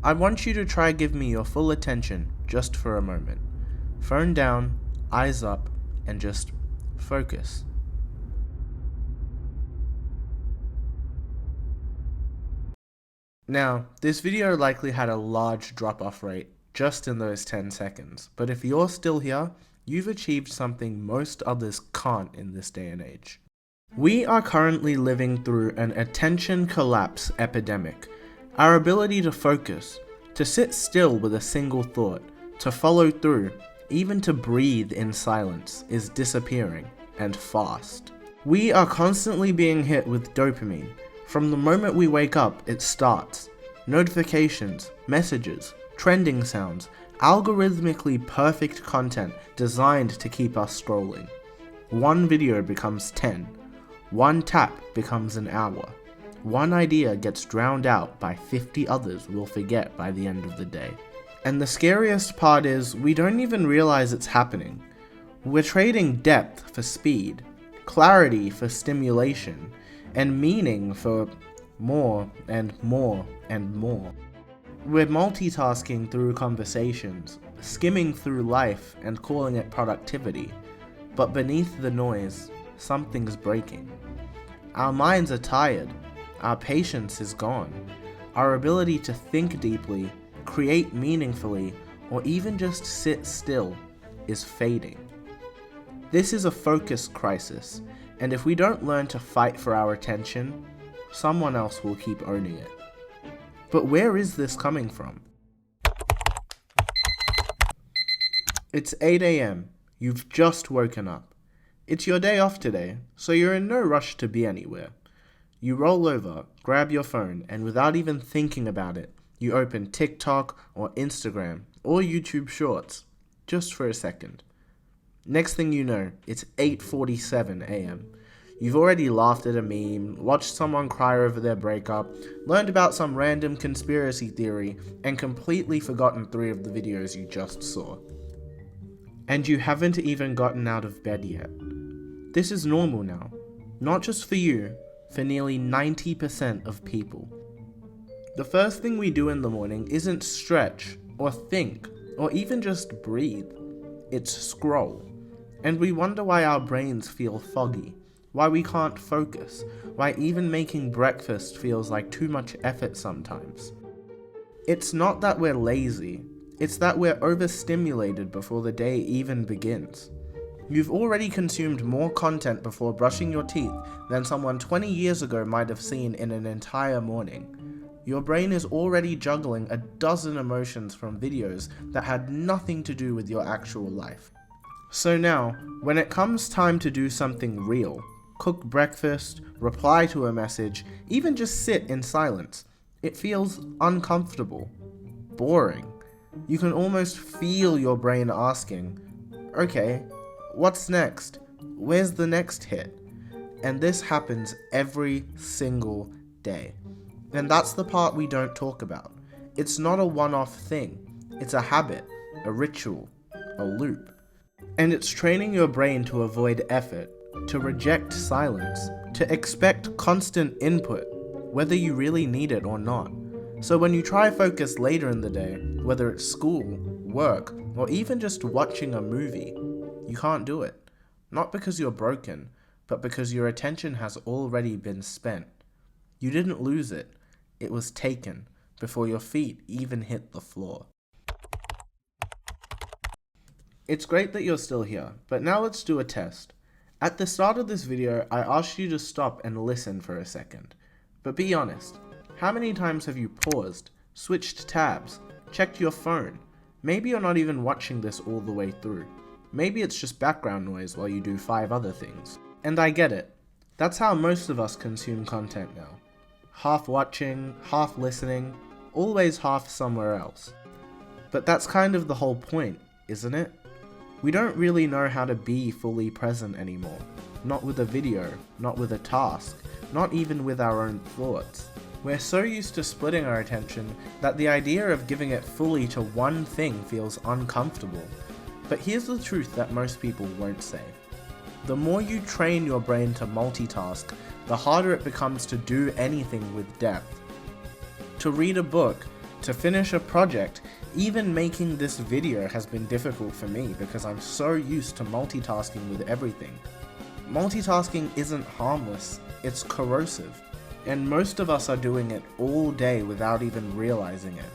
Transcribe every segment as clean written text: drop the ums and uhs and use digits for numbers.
I want you to try give me your full attention just for a moment. Phone down, eyes up, and just focus. Now, this video likely had a large drop-off rate just in those 10 seconds, but if you're still here, you've achieved something most others can't in this day and age. We are currently living through an attention collapse epidemic. Our ability to focus, to sit still with a single thought, to follow through, even to breathe in silence is disappearing, and fast. We are constantly being hit with dopamine. From the moment we wake up, it starts. Notifications, messages, trending sounds, algorithmically perfect content designed to keep us scrolling. One video becomes 10. One tap becomes an hour. One idea gets drowned out by 50 others we'll forget by the end of the day. And the scariest part is, we don't even realize it's happening. We're trading depth for speed, clarity for stimulation, and meaning for more and more and more. We're multitasking through conversations, skimming through life and calling it productivity, but beneath the noise, something's breaking. Our minds are tired, our patience is gone, our ability to think deeply, create meaningfully, or even just sit still is fading. This is a focus crisis, and if we don't learn to fight for our attention, someone else will keep owning it. But where is this coming from? It's 8 AM. You've just woken up. It's your day off today, so you're in no rush to be anywhere. You roll over, grab your phone, and without even thinking about it, you open TikTok or Instagram or YouTube Shorts, just for a second. Next thing you know, it's 8:47 AM. You've already laughed at a meme, watched someone cry over their breakup, learned about some random conspiracy theory, and completely forgotten 3 of the videos you just saw. And you haven't even gotten out of bed yet. This is normal now. Not just for you, for nearly 90% of people. The first thing we do in the morning isn't stretch, or think, or even just breathe. It's scroll. And we wonder why our brains feel foggy, why we can't focus, why even making breakfast feels like too much effort sometimes. It's not that we're lazy, it's that we're overstimulated before the day even begins. You've already consumed more content before brushing your teeth than someone 20 years ago might have seen in an entire morning. Your brain is already juggling a dozen emotions from videos that had nothing to do with your actual life. So now, when it comes time to do something real, cook breakfast, reply to a message, even just sit in silence, it feels uncomfortable, boring. You can almost feel your brain asking, okay, what's next? Where's the next hit? And this happens every single day. And that's the part we don't talk about. It's not a one-off thing. It's a habit, a ritual, a loop. And it's training your brain to avoid effort, to reject silence, to expect constant input, whether you really need it or not. So when you try focus later in the day, whether it's school, work, or even just watching a movie, you can't do it. Not because you're broken, but because your attention has already been spent. You didn't lose it. It was taken before your feet even hit the floor. It's great that you're still here, but now let's do a test. At the start of this video, I asked you to stop and listen for a second. But be honest, how many times have you paused, switched tabs, checked your phone? Maybe you're not even watching this all the way through. Maybe it's just background noise while you do 5 other things. And I get it. That's how most of us consume content now. Half watching, half listening, always half somewhere else. But that's kind of the whole point, isn't it? We don't really know how to be fully present anymore. Not with a video, not with a task, not even with our own thoughts. We're so used to splitting our attention that the idea of giving it fully to one thing feels uncomfortable. But here's the truth that most people won't say. The more you train your brain to multitask, the harder it becomes to do anything with depth. To read a book, to finish a project. Even making this video has been difficult for me because I'm so used to multitasking with everything. Multitasking isn't harmless, it's corrosive, and most of us are doing it all day without even realizing it.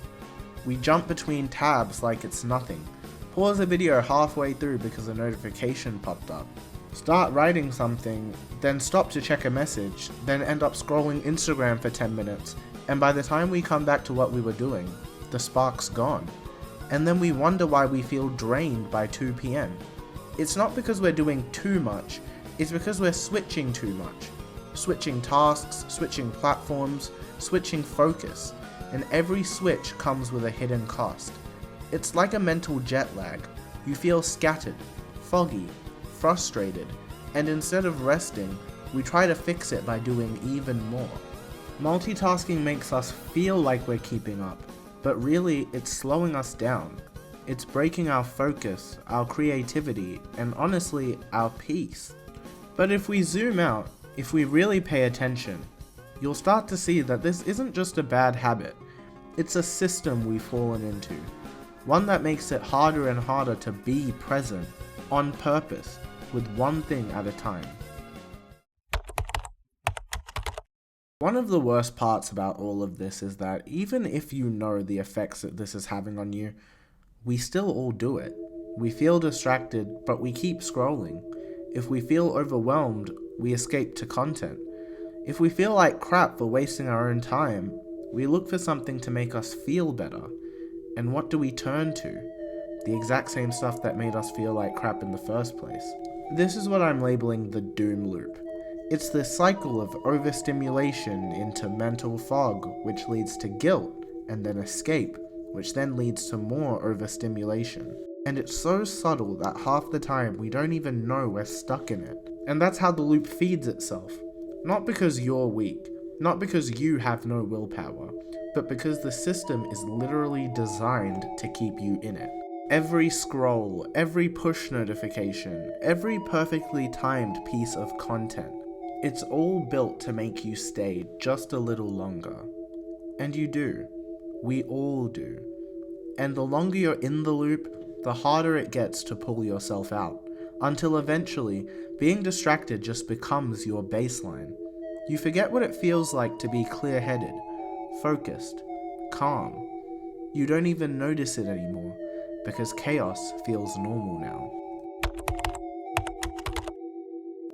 We jump between tabs like it's nothing, pause a video halfway through because a notification popped up, start writing something, then stop to check a message, then end up scrolling Instagram for 10 minutes, and by the time we come back to what we were doing, the spark's gone. And then we wonder why we feel drained by 2 PM. It's not because we're doing too much, it's because we're switching too much. Switching tasks, switching platforms, switching focus, and every switch comes with a hidden cost. It's like a mental jet lag. You feel scattered, foggy, frustrated, and instead of resting, we try to fix it by doing even more. Multitasking makes us feel like we're keeping up, but really it's slowing us down. It's breaking our focus, our creativity, and honestly, our peace. But if we zoom out, if we really pay attention, you'll start to see that this isn't just a bad habit. It's a system we've fallen into. One that makes it harder and harder to be present, on purpose, with one thing at a time. One of the worst parts about all of this is that even if you know the effects that this is having on you, we still all do it. We feel distracted, but we keep scrolling. If we feel overwhelmed, we escape to content. If we feel like crap for wasting our own time, we look for something to make us feel better. And what do we turn to? The exact same stuff that made us feel like crap in the first place. This is what I'm labeling the doom loop. It's this cycle of overstimulation into mental fog, which leads to guilt, and then escape, which then leads to more overstimulation. And it's so subtle that half the time we don't even know we're stuck in it. And that's how the loop feeds itself. Not because you're weak, not because you have no willpower, but because the system is literally designed to keep you in it. Every scroll, every push notification, every perfectly timed piece of content, it's all built to make you stay just a little longer. And you do. We all do. And the longer you're in the loop, the harder it gets to pull yourself out, until eventually, being distracted just becomes your baseline. You forget what it feels like to be clear-headed, focused, calm. You don't even notice it anymore, because chaos feels normal now.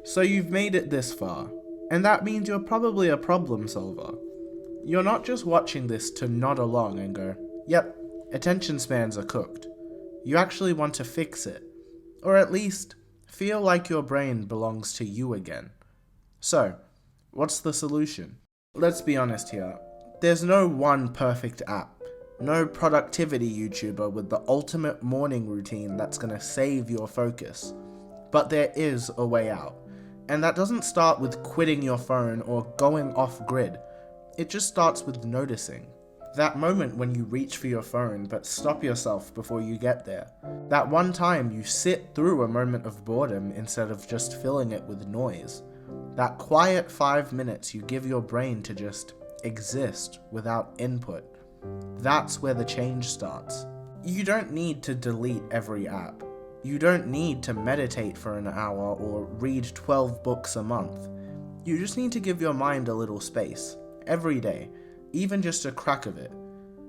So you've made it this far, and that means you're probably a problem solver. You're not just watching this to nod along and go, yep, attention spans are cooked. You actually want to fix it, or at least feel like your brain belongs to you again. So, what's the solution? Let's be honest here. There's no one perfect app, no productivity YouTuber with the ultimate morning routine that's gonna save your focus. But there is a way out. And that doesn't start with quitting your phone or going off grid. It just starts with noticing. That moment when you reach for your phone but stop yourself before you get there. That one time you sit through a moment of boredom instead of just filling it with noise. That quiet 5 minutes you give your brain to just exist without input. That's where the change starts. You don't need to delete every app. You don't need to meditate for an hour or read 12 books a month. You just need to give your mind a little space, every day, even just a crack of it.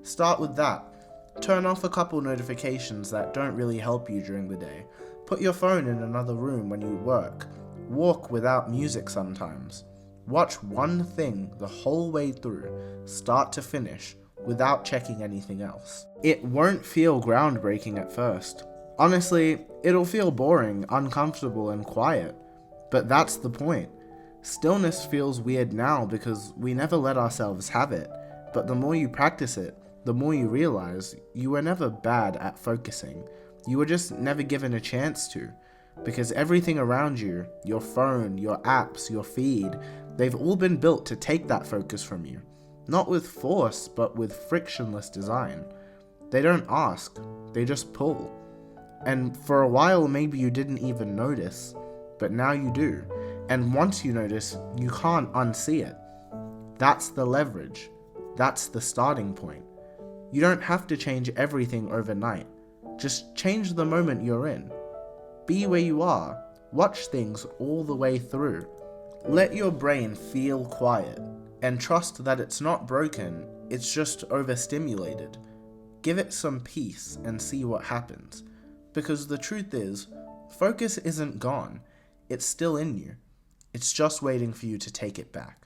Start with that. Turn off a couple notifications that don't really help you during the day. Put your phone in another room when you work. Walk without music sometimes. Watch one thing the whole way through, start to finish, without checking anything else. It won't feel groundbreaking at first. Honestly, it'll feel boring, uncomfortable, and quiet. But that's the point. Stillness feels weird now because we never let ourselves have it. But the more you practice it, the more you realize you were never bad at focusing. You were just never given a chance to. Because everything around you, your phone, your apps, your feed, they've all been built to take that focus from you. Not with force, but with frictionless design. They don't ask, they just pull. And for a while, maybe you didn't even notice, but now you do. And once you notice, you can't unsee it. That's the leverage. That's the starting point. You don't have to change everything overnight. Just change the moment you're in. Be where you are. Watch things all the way through. Let your brain feel quiet and trust that it's not broken, it's just overstimulated. Give it some peace and see what happens. Because the truth is, focus isn't gone. It's still in you. It's just waiting for you to take it back.